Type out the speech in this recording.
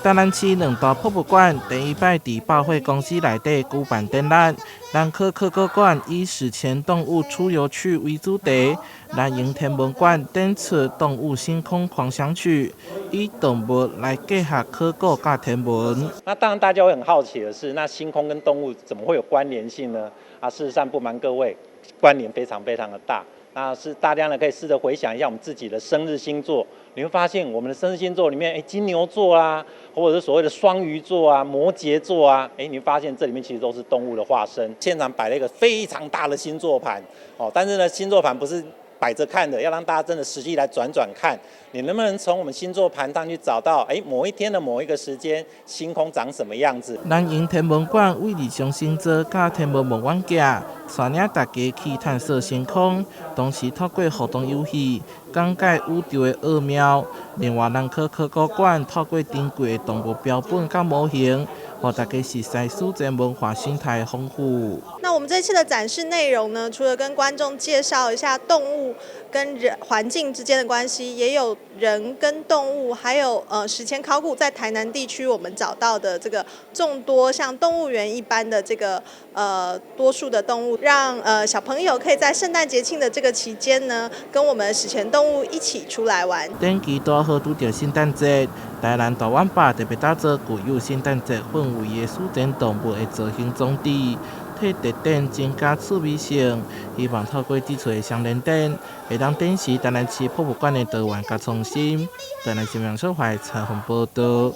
台南市两大博物馆第一摆伫百货公司内底举办展览，南科科学馆以史前动物出游区为主题，南营天文馆展出动物星空狂想曲，以动物来结合考古甲天文。那当然，大家会很好奇的是，那星空跟动物怎么会有关联性呢？事实上不瞒各位，关联非常非常的大。那是大家呢可以试着回想一下我们自己的生日星座，你会发现我们的生日星座里面，金牛座啊，或者是所谓的双鱼座啊、摩羯座啊，你会发现这里面其实都是动物的化身。现场摆了一个非常大的星座盘，但是呢，星座盘不是摆着看的，要让大家真的实际来转转看，你能不能从我们星座盘上去找到，某一天的某一个时间，星空长什么样子？南营天文馆为理想星座甲天文望远镜，带领大家去探索星空，同时透过互动游戏，讲解宇宙的奥妙。另外，南科科学馆透过珍贵的动物标本甲模型，让大家熟悉史前文化生态的丰富。那我们这次的展示内容呢，除了跟观众介绍一下动物跟人环境之间的关系，也有人跟动物，还有史前考古在台南地区我们找到的这个众多像动物园一般的这个多数的动物，让小朋友可以在圣诞节庆的这个期间呢，跟我们史前动物一起出来玩。展期多好拄着圣诞节，台南大碗爸特别打造具有圣诞节氛围的史前动物的造型装置。替特展增加趣味性，希望透过这次的双联展，会当展示台南市博物馆的多元甲创新。台南新闻社会采访报道。